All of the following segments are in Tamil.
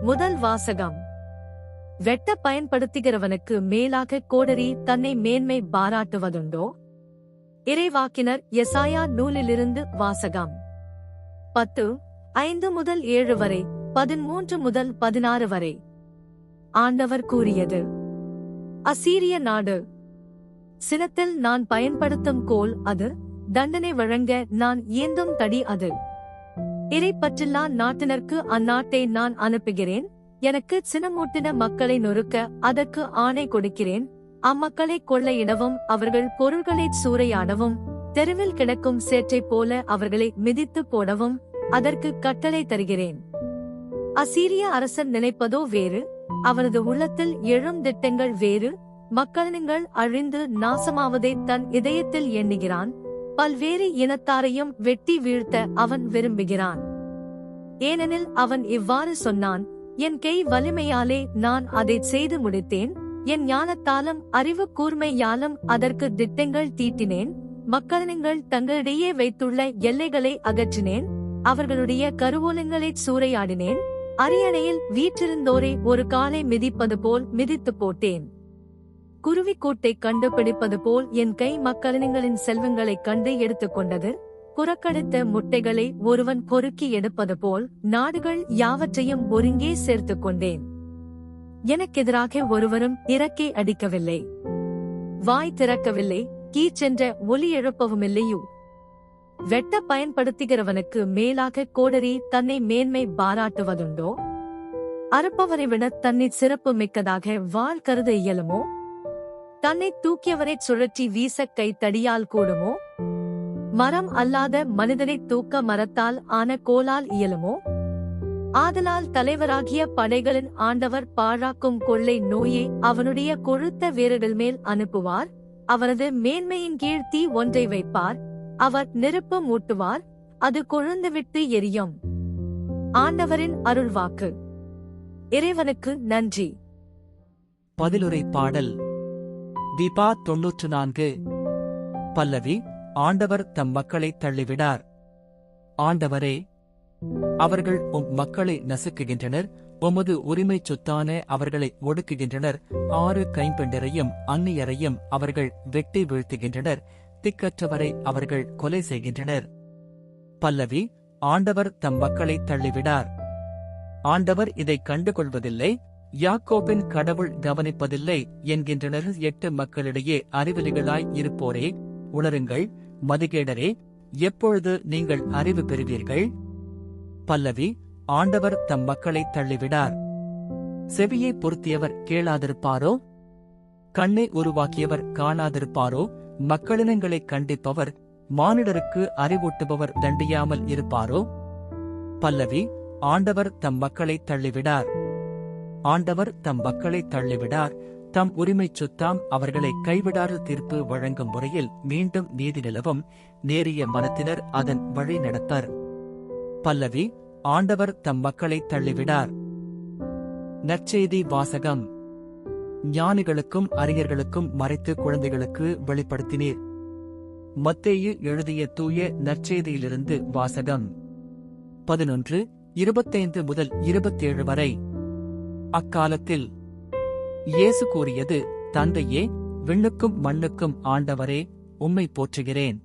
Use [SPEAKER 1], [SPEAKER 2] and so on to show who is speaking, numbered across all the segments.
[SPEAKER 1] முதல் வாசகம். வெட்ட பயன்படுத்துகிறவனுக்கு மேலாக கோடரி தன்னை மேன்மை பாராட்டுவதுண்டோ? இறைவாக்கினர் எசாயா நூலிலிருந்து வாசகம். 10:5-7 வரை, 13-16 வரை. ஆண்டவர் கூறியது: அசீரிய நாடு. சினத்தில் நான் பயன்படுத்தும் கோல் அது, தண்டனை வழங்க நான் ஏந்தும் தடி அது. இறைப்பற்றில்லா நாட்டினருக்கு அந்நாட்டை நான் அனுப்புகிறேன். எனக்கு சினமூட்டின மக்களை நொறுக்க அதற்கு ஆணை கொடுக்கிறேன். அம்மக்களை கொள்ளையிடவும் அவர்கள் பொருள்களைச் சூறையாடவும் தெருவில் கிடக்கும் சேற்றைப் போல அவர்களை மிதித்து போடவும் அதற்கு கட்டளை தருகிறேன். அசீரிய அரசன் நினைப்பதோ வேறு, அவனது உள்ளத்தில் எழும் திட்டங்கள் வேறு. மக்களினங்கள் அழிந்து நாசமாவதை தன் இதயத்தில் எண்ணுகிறான். பல்வேறு இனத்தாரையும் வெட்டி வீழ்த்த அவன் விரும்புகிறான். ஏனெனில் அவன் இவ்வாறு சொன்னான்: என் கை வலிமையாலே நான் அதைச் செய்து முடித்தேன். என் ஞானத்தாலும் அறிவு கூர்மையாலும் அதற்கு திட்டங்கள் தீட்டினேன். மக்களினங்கள் தங்களிடையே வைத்துள்ள எல்லைகளை அகற்றினேன். அவர்களுடைய கருவூலங்களைச் சூறையாடினேன். அரியணையில் வீற்றிருந்தோரை ஒரு காலை மிதிப்பது போல் மிதித்து போட்டேன். குருவிக்கூட்டை கண்டுபிடிப்பது போல் என் கை மக்களினங்களின் செல்வங்களைக் கண்டு எடுத்துக்கொண்டது. புறக்கணித்த முட்டைகளை ஒருவன் பொறுக்கி எடுப்பது போல் நாடுகள் யாவற்றையும் ஒருங்கே சேர்த்துக் கொண்டேன். எனக்கெதிராக ஒருவரும் இறக்கை அடிக்கவில்லை, வாய் திறக்கவில்லை, கீச்சென்ற ஒலி எழுப்பவுமில்லையோ. வெட்ட பயன்படுத்துகிறவனுக்கு மேலாக கோடரி தன்னை மேன்மை பாராட்டுவதுண்டோ? அறுப்பவரை விட தன்னை சிறப்பு மிக்கதாக வாழ் கருத இயலுமோ? தன்னை தூக்கியவரைச் சுழற்றி வீச கை தடியால் கூடுமோ? மரம் அல்லாத மனிதனை தூக்க மரத்தால் ஆன கோலால் இயலுமோ? ஆதலால் தலைவராகிய படைகளின் ஆண்டவர் பாழாக்கும் கொள்ளை நோயை அவனுடைய கொழுத்த வீரர்கள் மேல் அனுப்புவார். அவரது மேன்மையின் கீழ் தீ ஒன்றை வைப்பார். அவர் நெருப்பு மூட்டுவார், அது கொழுந்துவிட்டு எரியும். ஆண்டவரின் அருள்வாக்கு. இறைவனுக்கு நன்றி.
[SPEAKER 2] பதிலுரை பாடல். தீபா 94. பல்லவி. ஆண்டவர் தம் மக்களை தள்ளிவிடார். ஆண்டவரே, அவர்கள் உம் மக்களை நசுக்குகின்றனர். உமது உரிமைச் சொத்தான அவர்களை ஒடுக்குகின்றனர். 6 கைம்பெண்டரையும் அந்நியரையும் அவர்கள் வெட்டி வீழ்த்துகின்றனர். திக்கற்றவரை அவர்கள் கொலை செய்கின்றனர். பல்லவி. ஆண்டவர் தம் மக்களை தள்ளிவிடார். ஆண்டவர் இதை கண்டுகொள்வதில்லை, யாக்கோபின் கடவுள் கவனிப்பதில்லை என்கின்றனர் 8 மக்களிடையே அறிவலிகளாய் இருப்போரே, உணருங்கள். மதிகேடரே, எப்பொழுது நீங்கள் அறிவு பெறுவீர்கள்? பல்லவி. ஆண்டவர் தம் மக்களை தள்ளிவிடார். செவியை பொருத்தியவர் கேளாதிருப்பாரோ? கண்ணை உருவாக்கியவர் காணாதிருப்பாரோ? மக்களினங்களை கண்டிப்பவர், மானிடருக்கு அறிவூட்டுபவர் தண்டியாமல் இருப்பாரோ? பல்லவி. ஆண்டவர் தம் மக்களை தள்ளிவிடார். ஆண்டவர் தம் மக்களை தள்ளிவிடார். தம் உரிமைச் சொத்தாம் அவர்களை கைவிடாறு தீர்ப்பு வழங்கும் முறையில் மீண்டும் நீதி நிலவும். நேரிய மனத்தினர் அதன் வழி நடப்பர். பல்லவி. ஆண்டவர் தம் மக்களை தள்ளிவிடார். நற்செய்தி வாசகம். ஞானிகளுக்கும் அறிஞர்களுக்கும் மறைத்து குழந்தைகளுக்கு வெளிப்படுத்தினீர். மத்தேயு எழுதிய தூய நற்செய்தியிலிருந்து வாசகம். 11:25-27 வரை. அக்காலத்தில் இயேசு கூறியது: தந்தையே, விண்ணுக்கும் மண்ணுக்கும் ஆண்டவரே, உம்மை போற்றுகிறேன்.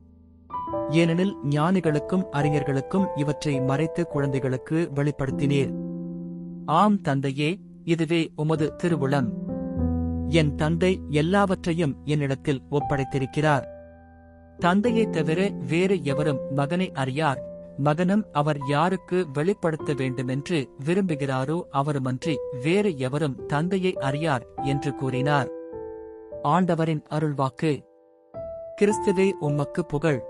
[SPEAKER 2] ஏனெனில் ஞானிகளுக்கும் அறிஞர்களுக்கும் இவற்றை மறைத்து குழந்தைகளுக்கு வெளிப்படுத்தினீர். ஆம் தந்தையே, இதுவே உமது திருவுளம். என் தந்தை எல்லாவற்றையும் என்னிடத்தில் ஒப்படைத்திருக்கிறார். தந்தையைத் தவிர வேறு எவரும் மகனை அறியார். மகனும் அவர் யாருக்கு வெளிப்படுத்த வேண்டுமென்று விரும்புகிறாரோ அவருமன்றி வேறு எவரும் தந்தையை அறியார் என்று கூறினார். ஆண்டவரின் அருள்வாக்கு. கிறிஸ்துவே உமக்கு புகழ்.